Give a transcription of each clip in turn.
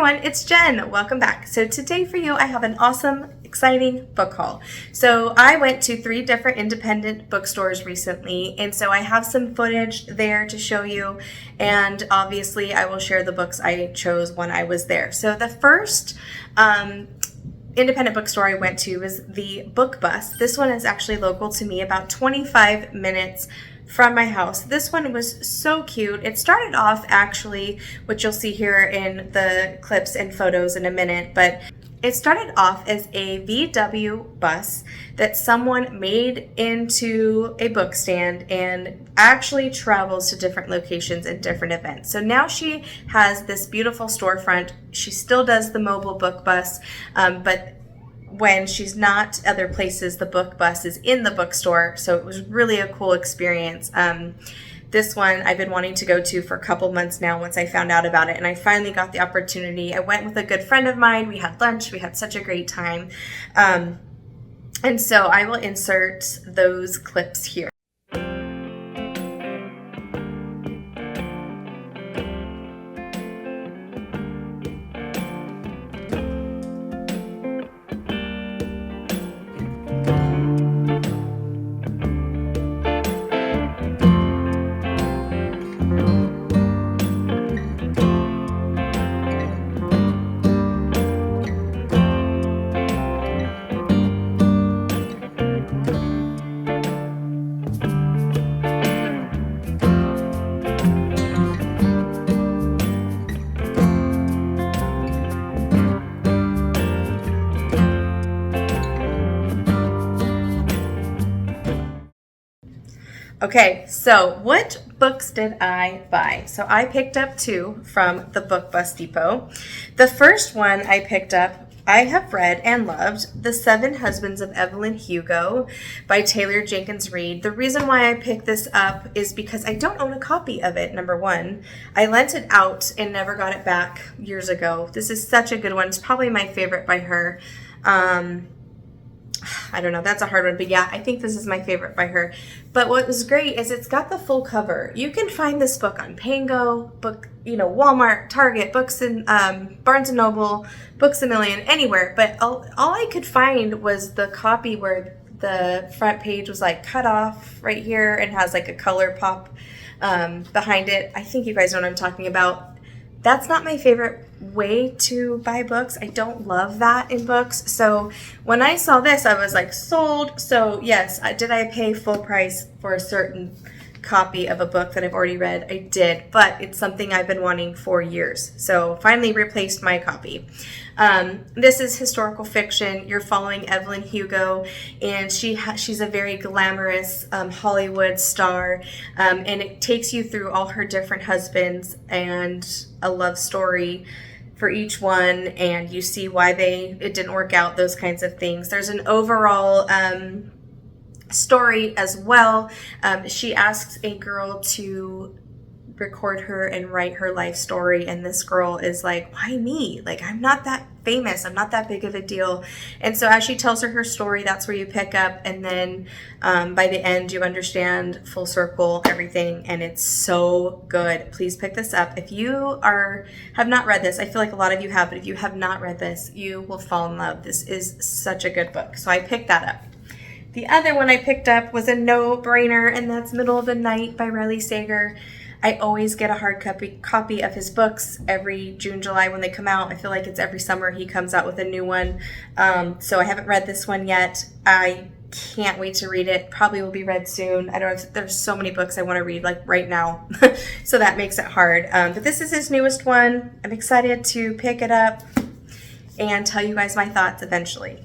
everyone, it's Jen. Welcome back. So today for you, I have an awesome, exciting book haul. So I went to 3 different independent bookstores recently, and so I have some footage there to show you, and obviously I will share the books I chose when I was there. So the first independent bookstore I went to was the Book Bus. This one is actually local to me, about 25 minutes from my house. This one was so cute. It started off actually, which you'll see here in the clips and photos in a minute, but it started off as a VW bus that someone made into a book stand and actually travels to different locations and different events. So now she has this beautiful storefront. She still does the mobile book bus, but when she's not other places, the book bus is in the bookstore. So it was really a cool experience. This one I've been wanting to go to for a couple months now once I found out about it, and I finally got the opportunity. I went with a good friend of mine. We had lunch. We had such a great time. And so I will insert those clips here. Okay, so what books did I buy? So I picked up 2 from the Book Bus Depot. The first one I picked up, I have read and loved, The 7 Husbands of Evelyn Hugo by Taylor Jenkins Reid. The reason why I picked this up is because I don't own a copy of it, number one. I lent it out and never got it back years ago. This is such a good one. It's probably my favorite by her. I don't know, that's a hard one, but yeah, I think this is my favorite by her. But what was great is it's got the full cover. You can find this book on Pango, Walmart, Target, Books and Barnes & Noble, Books A Million, anywhere. But all I could find was the copy where the front page was like cut off right here and has like a color pop behind it. I think you guys know what I'm talking about. That's not my favorite way to buy books. I don't love that in books. So when I saw this, I was like, sold. So yes, did I pay full price for a certain copy of a book that I've already read? I did, but it's something I've been wanting for years. So finally replaced my copy. This is historical fiction. You're following Evelyn Hugo, and she's a very glamorous Hollywood star, and it takes you through all her different husbands and a love story for each one, and you see why it didn't work out, those kinds of things. There's an overall story as well. She asks a girl to record her and write her life story, and this girl is like, why me? Like, I'm not that famous, I'm not that big of a deal. And so as she tells her story, that's where you pick up, and then by the end you understand full circle everything, and it's so good. Please pick this up if you have not read this. I feel like a lot of you have, but if you have not read this, you will fall in love. This is such a good book, so I picked that up. The other one I picked up was a no-brainer, and that's Middle of the Night by Riley Sager. I always get a hard copy of his books every June, July when they come out. I feel like it's every summer he comes out with a new one. So I haven't read this one yet. I can't wait to read it. Probably will be read soon. I don't know if there's so many books I want to read like right now. So that makes it hard. But this is his newest one. I'm excited to pick it up and tell you guys my thoughts eventually.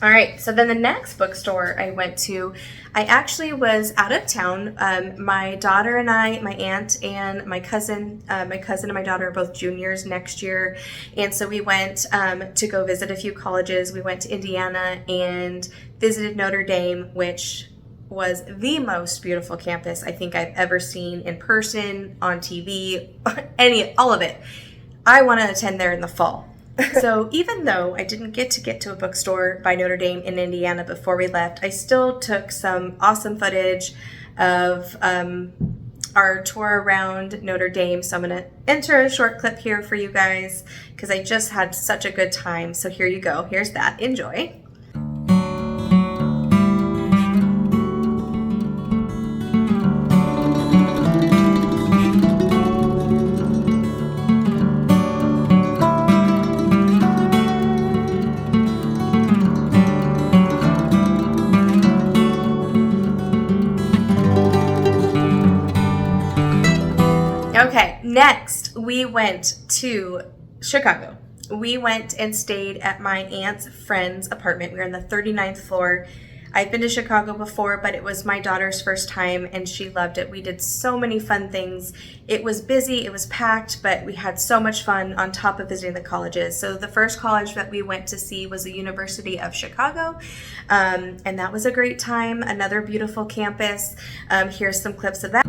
All right, so then the next bookstore I went to, I actually was out of town. My daughter and I, my aunt and my cousin and my daughter are both juniors next year. And so we went to go visit a few colleges. We went to Indiana and visited Notre Dame, which was the most beautiful campus I think I've ever seen in person, on TV, all of it. I want to attend there in the fall. So even though I didn't get to a bookstore by Notre Dame in Indiana before we left, I still took some awesome footage of our tour around Notre Dame. So I'm going to enter a short clip here for you guys because I just had such a good time. So here you go. Here's that. Enjoy. Okay, next we went to Chicago. We went and stayed at my aunt's friend's apartment. We were on the 39th floor. I've been to Chicago before, but it was my daughter's first time and she loved it. We did so many fun things. It was busy, it was packed, but we had so much fun on top of visiting the colleges. So the first college that we went to see was the University of Chicago, and that was a great time. Another beautiful campus. Here's some clips of that.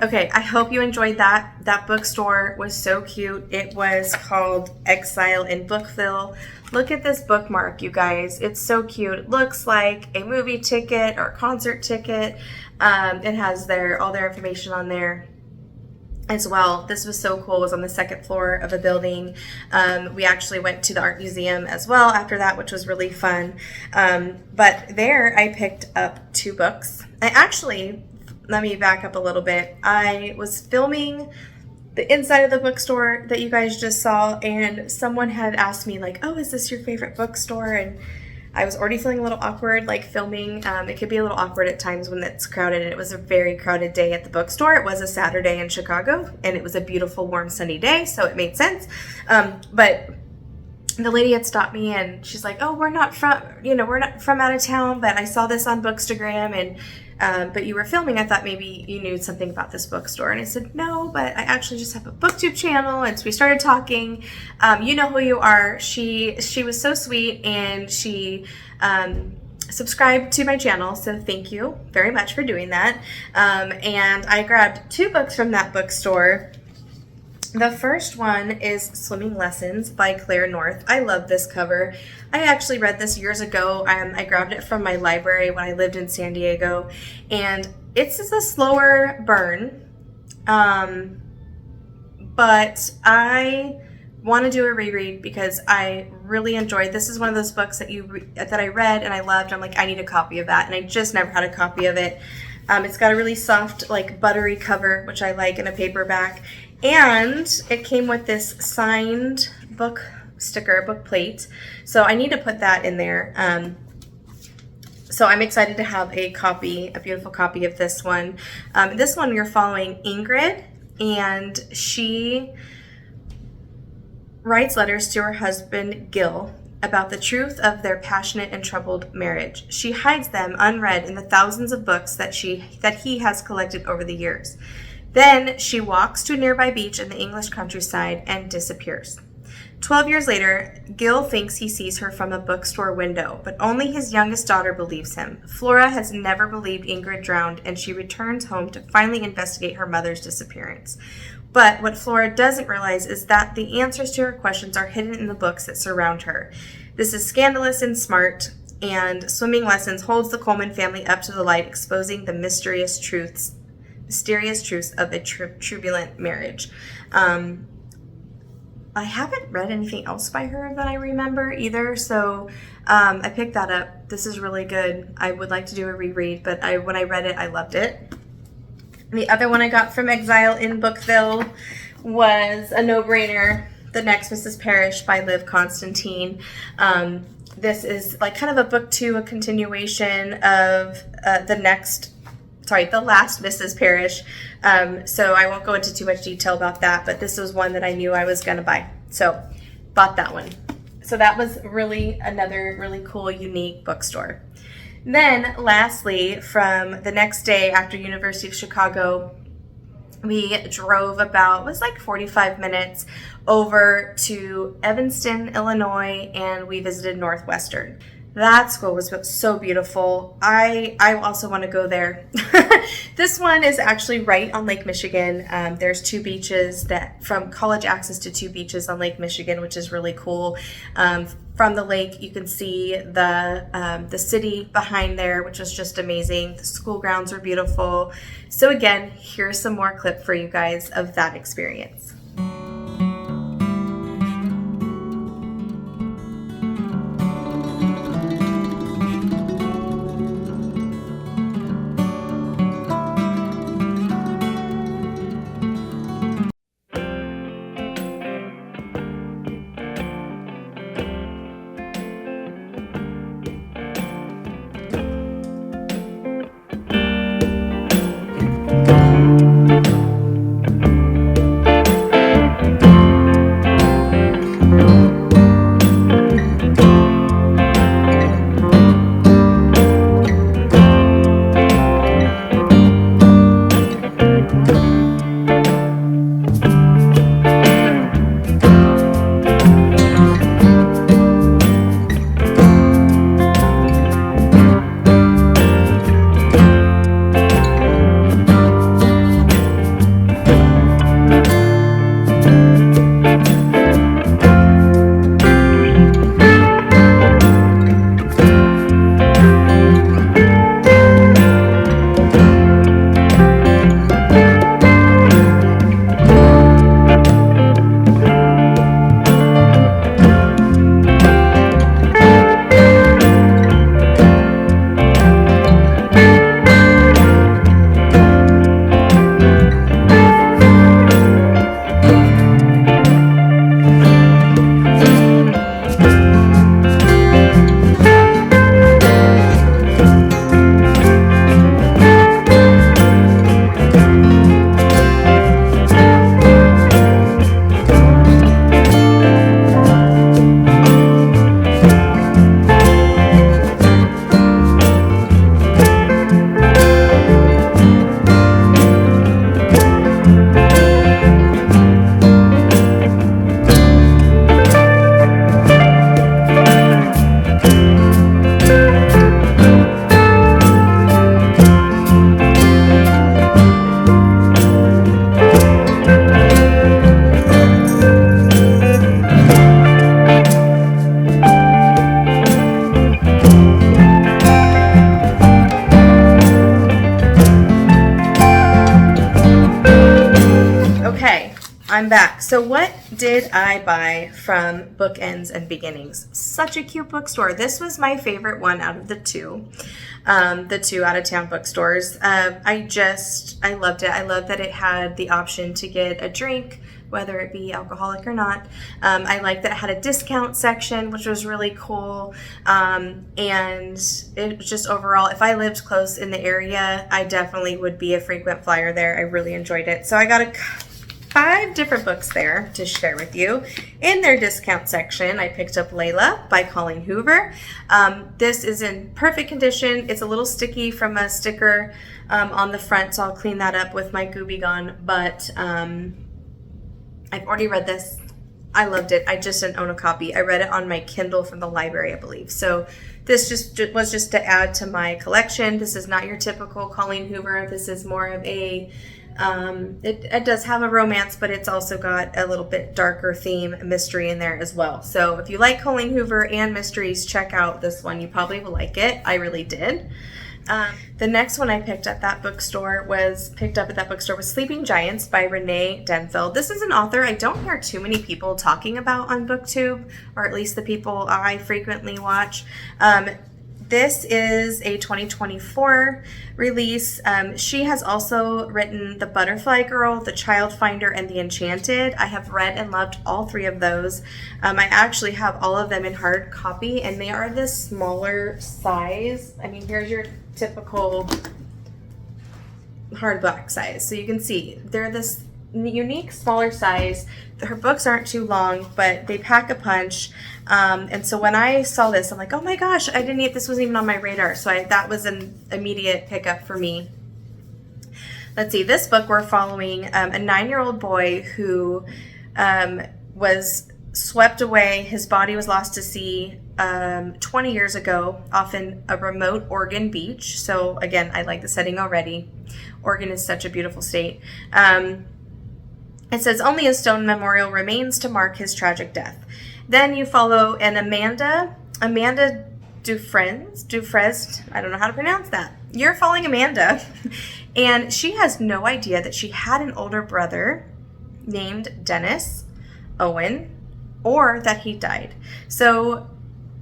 Okay, I hope you enjoyed that. That bookstore was so cute. It was called Exile in Bookville. Look at this bookmark, you guys. It's so cute. It looks like a movie ticket or a concert ticket. It has all their information on there as well. This was so cool. It was on the second floor of a building. We actually went to the art museum as well after that, which was really fun. But there I picked up 2 books. Let me back up a little bit. I was filming the inside of the bookstore that you guys just saw, and someone had asked me like, oh, is this your favorite bookstore? And I was already feeling a little awkward like filming. It could be a little awkward at times when it's crowded, and it was a very crowded day at the bookstore. It was a Saturday in Chicago, and it was a beautiful, warm, sunny day, so it made sense. But the lady had stopped me and she's like, oh, we're not from out of town, but I saw this on Bookstagram and but you were filming. I thought maybe you knew something about this bookstore. And I said, no, but I actually just have a booktube channel. And so we started talking. You know who you are. She was so sweet, and she subscribed to my channel. So thank you very much for doing that. And I grabbed 2 books from that bookstore. The first one is Swimming Lessons by Claire North. I love this cover. I actually read this years ago. I grabbed it from my library when I lived in San Diego, and it's just a slower burn, but I want to do a reread because I really enjoyed. This is one of those books that I read and I loved. I'm like, I need a copy of that, and I just never had a copy of it. It's got a really soft, like buttery cover, which I like, in a paperback. And it came with this signed book sticker, book plate. So I need to put that in there. So I'm excited to have a beautiful copy of this one. This one we're following Ingrid, and she writes letters to her husband Gil about the truth of their passionate and troubled marriage. She hides them unread in the thousands of books that he has collected over the years. Then she walks to a nearby beach in the English countryside and disappears. 12 years later, Gil thinks he sees her from a bookstore window, but only his youngest daughter believes him. Flora has never believed Ingrid drowned, and she returns home to finally investigate her mother's disappearance. But what Flora doesn't realize is that the answers to her questions are hidden in the books that surround her. This is scandalous and smart, and Swimming Lessons holds the Coleman family up to the light, exposing the mysterious truths of a turbulent marriage. I haven't read anything else by her that I remember either, so I picked that up. This is really good. I would like to do a reread, but when I read it, I loved it. The other one I got from Exile in Bookville was a no-brainer, The Next Mrs. Parrish by Liv Constantine. This is like kind of a book two, a continuation of the last Mrs. Parrish. So I won't go into too much detail about that, but this was one that I knew I was going to buy. So bought that one. So that was really another really cool, unique bookstore. Then lastly, from the next day after University of Chicago, we drove about, it was like 45 minutes over to Evanston, Illinois, and we visited Northwestern. That school was so beautiful. I also want to go there. This one is actually right on Lake Michigan. There's two beaches from college access to two beaches on Lake Michigan, which is really cool. From the lake, you can see the city behind there, which is just amazing. The school grounds are beautiful. So again, here's some more clip for you guys of that experience. I'm back. So what did I buy from Bookends and Beginnings? Such a cute bookstore. This was my favorite one out of the two out-of-town bookstores. I loved it. I love that it had the option to get a drink, whether it be alcoholic or not. I like that it had a discount section, which was really cool. And it was just overall, if I lived close in the area, I definitely would be a frequent flyer there. I really enjoyed it. So I got 5 different books there to share with you. In their discount section, I picked up Layla by Colleen Hoover. This is in perfect condition. It's a little sticky from a sticker on the front, so I'll clean that up with my Gooby Gone. But I've already read this. I loved it. I just didn't own a copy. I read it on my Kindle from the library, I believe. So this was just to add to my collection. This is not your typical Colleen Hoover. This is more of a it does have a romance, but it's also got a little bit darker theme mystery in there as well. So if you like Colleen Hoover and mysteries, check out this one. You probably will like it. I really did. The next one I picked up at that bookstore was Sleeping Giants by Rene Denfeld. This is an author I don't hear too many people talking about on BookTube, or at least the people I frequently watch. This is a 2024 release. She has also written The Butterfly Girl, The Child Finder, and The Enchanted. I have read and loved all 3 of those. I actually have all of them in hard copy, and they are this smaller size. I mean, here's your typical hardback size. So you can see they're this unique smaller size. Her books aren't too long, but they pack a punch. And so when I saw this, I'm like, oh my gosh, this wasn't even on my radar. So that was an immediate pickup for me. Let's see, this book we're following a 9-year-old boy who was swept away. His body was lost to sea 20 years ago off in a remote Oregon beach. So again, I like the setting already. Oregon is such a beautiful state. It says, only a stone memorial remains to mark his tragic death. Then you follow an Amanda Dufresne, I don't know how to pronounce that. You're following Amanda, and she has no idea that she had an older brother named Dennis Owen, or that he died. So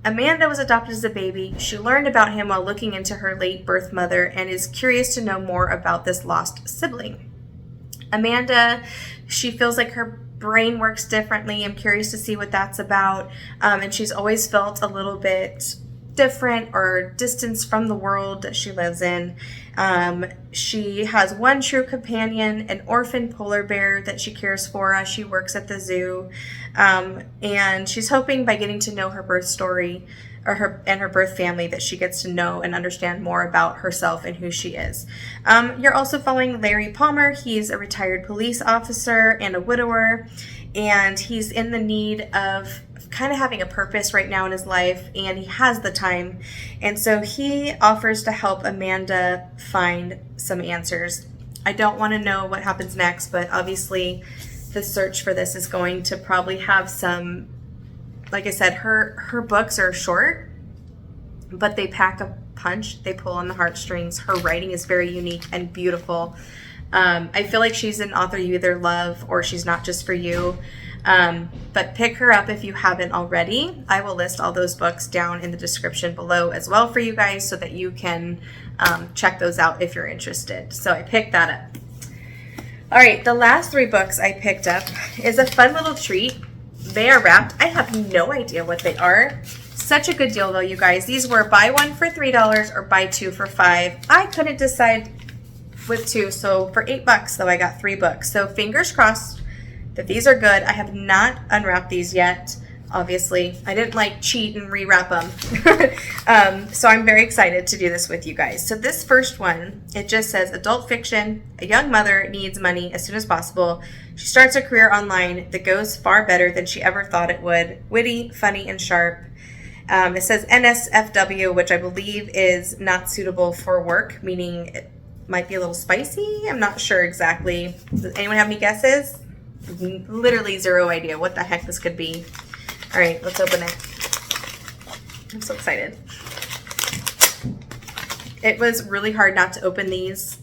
Amanda was adopted as a baby. She learned about him while looking into her late birth mother and is curious to know more about this lost sibling. Amanda, she feels like her brain works differently. I'm curious to see what that's about. And she's always felt a little bit different or distanced from the world that she lives in. She has one true companion, an orphan polar bear that she cares for as she works at the zoo. And she's hoping by getting to know her birth story her birth family that she gets to know and understand more about herself and who she is. You're also following Larry Palmer. He's a retired police officer and a widower, and he's in the need of kind of having a purpose right now in his life, and he has the time. And so he offers to help Amanda find some answers. I don't want to know what happens next, but obviously the search for this is going to probably have some, like I said, her books are short, but they pack a punch. They pull on the heartstrings. Her writing is very unique and beautiful. I feel like she's an author you either love or she's not just for you. But pick her up if you haven't already. I will list all those books down in the description below as well for you guys so that you can check those out if you're interested. So I picked that up. All right, the last 3 books I picked up is a fun little treat. They are wrapped. I have no idea what they are. Such a good deal though, you guys. These were buy 1 for $3 or buy 2 for $5. I couldn't decide with 2, so for $8 though, I got 3 books. So fingers crossed that these are good. I have not unwrapped these yet. Obviously, I didn't cheat and rewrap them. So I'm very excited to do this with you guys. So this first one, it just says adult fiction. A young mother needs money as soon as possible. She starts a career online that goes far better than she ever thought it would. Witty, funny, and sharp. It says NSFW, which I believe is not suitable for work, meaning it might be a little spicy. I'm not sure exactly. Does anyone have any guesses? Literally zero idea what the heck this could be. All right, let's open it. I'm so excited. It was really hard not to open these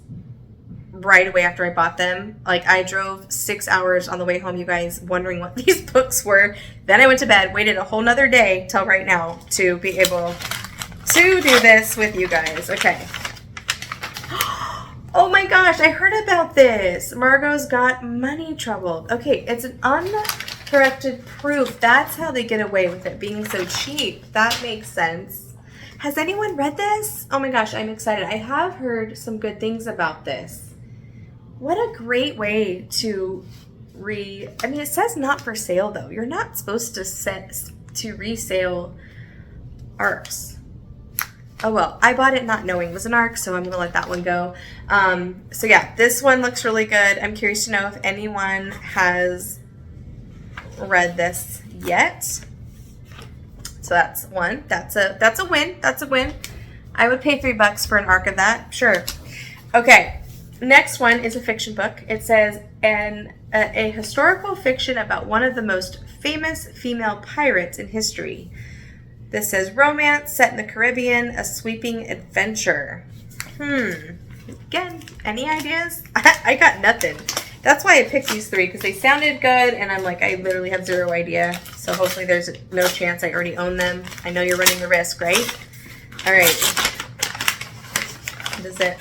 right away after I bought them. I drove 6 hours on the way home, you guys, wondering what these books were. Then I went to bed, waited a whole nother day till right now to be able to do this with you guys. Okay. Oh my gosh, I heard about this. Margot's got money trouble. Okay, it's an uncorrected proof. That's how they get away with it being so cheap. That makes sense. Has anyone read this? Oh my gosh, I'm excited. I have heard some good things about this. What a great way to I mean, it says not for sale though. You're not supposed to resale ARCs. Oh well, I bought it not knowing it was an ARC, so I'm going to let that one go. So yeah, this one looks really good. I'm curious to know if anyone has read this yet. So that's one. That's a win. That's a win. I would pay $3 for an ARC of that. Sure. Okay. Next one is a fiction book. It says a historical fiction about one of the most famous female pirates in history. This says romance set in the Caribbean, a sweeping adventure. Again, any ideas? I got nothing. That's why I picked these three, because they sounded good, and I'm like, I literally have zero idea. So hopefully there's no chance I already own them. I know you're running the risk, right? All right. What is it?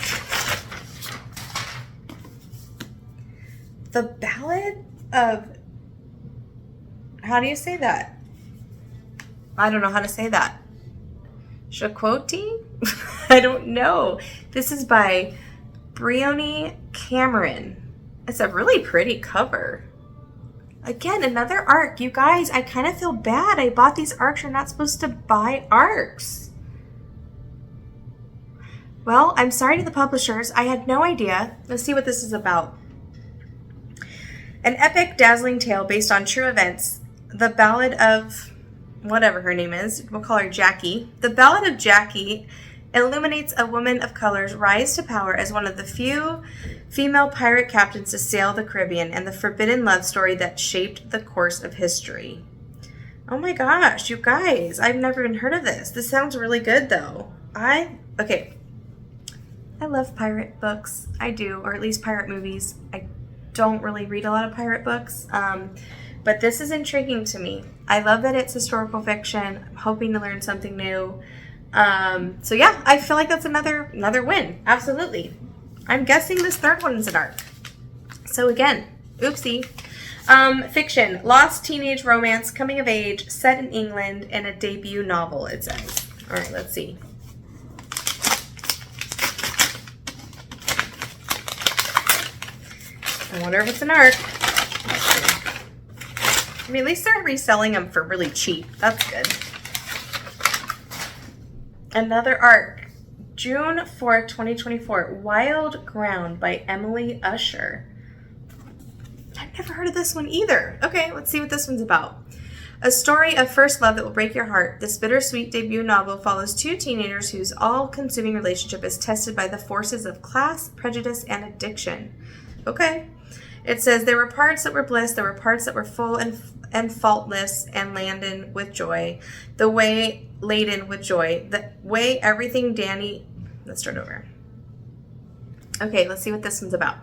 The Ballad of... How do you say that? I don't know how to say that. Jacquotte? I don't know. This is by Briony Cameron. It's a really pretty cover. Again, another ARC. You guys, I kind of feel bad. I bought these ARCs. You're not supposed to buy ARCs. Well, I'm sorry to the publishers. I had no idea. Let's see what this is about. An epic, dazzling tale based on true events. The Ballad of... whatever her name is, we'll call her Jackie. The Ballad of Jackie illuminates a woman of color's rise to power as one of the few female pirate captains to sail the Caribbean, and the forbidden love story that shaped the course of history. Oh my gosh, you guys, I've never even heard of this. This sounds really good though. Okay. I love pirate books. I do, or at least pirate movies. I don't really read a lot of pirate books. But this is intriguing to me. I love that it's historical fiction. I'm hoping to learn something new. So yeah, I feel like that's another win. Absolutely. I'm guessing this third one is an ARC. So again, oopsie. Fiction, lost teenage romance, coming of age, set in England, and a debut novel, it says. All right, let's see. I wonder if it's an ARC. I mean, at least they're reselling them for really cheap. That's good. Another ARC. June 4th, 2024. Wild Ground by Emily Usher. I've never heard of this one either. Okay, let's see what this one's about. A story of first love that will break your heart. This bittersweet debut novel follows two teenagers whose all-consuming relationship is tested by the forces of class, prejudice, and addiction. Okay. It says, there were parts that were bliss, there were parts that were full and faultless and laden with joy. The way everything Danny... Let's start over. Okay, let's see what this one's about.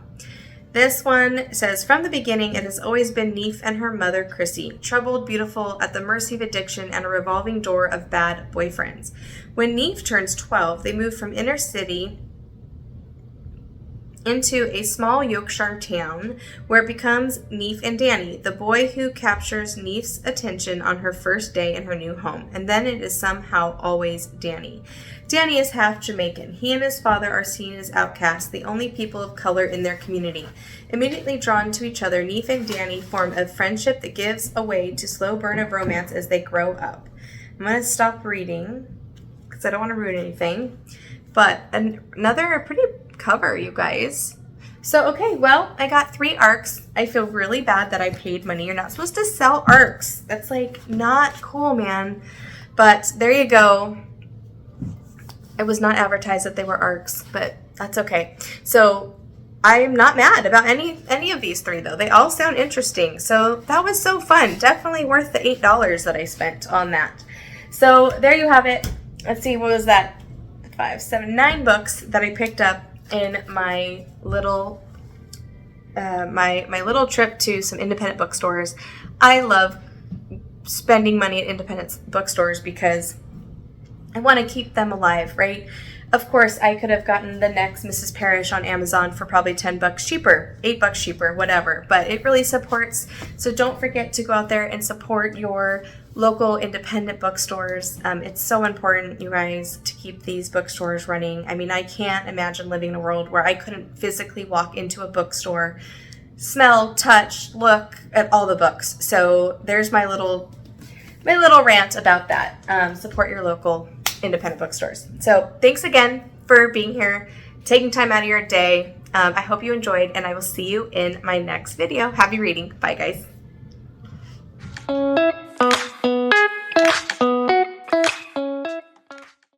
This one says, from the beginning, it has always been Neef and her mother, Chrissy, troubled, beautiful, at the mercy of addiction and a revolving door of bad boyfriends. When Neef turns 12, they move from inner city into a small Yorkshire town where it becomes Neef and Danny, the boy who captures Neef's attention on her first day in her new home. And then it is somehow always Danny. Danny is half Jamaican. He and his father are seen as outcasts, the only people of color in their community. Immediately drawn to each other, Neef and Danny form a friendship that gives way to slow burn of romance as they grow up. I'm going to stop reading because I don't want to ruin anything. But another pretty cover, you guys. So, okay, well, I got 3 ARCs. I feel really bad that I paid money. You're not supposed to sell ARCs. That's, like, not cool, man. But there you go. It was not advertised that they were ARCs, but that's okay. So, I'm not mad about any of these 3, though. They all sound interesting. So, that was so fun. Definitely worth the $8 that I spent on that. So, there you have it. Let's see, what was that? 5, 7, 9 books that I picked up in my little my little trip to some independent bookstores. I love spending money at independent bookstores because I want to keep them alive, right? Of course, I could have gotten the next Mrs. Parrish on Amazon for probably $10 cheaper, $8 cheaper, whatever, but it really supports. So don't forget to go out there and support your local independent bookstores. It's so important, you guys, to keep these bookstores running. I mean, I can't imagine living in a world where I couldn't physically walk into a bookstore, smell, touch, look at all the books. So there's my little rant about that. Support your local independent bookstores. So thanks again for being here, taking time out of your day. I hope you enjoyed, and I will see you in my next video. Happy reading. Bye, guys.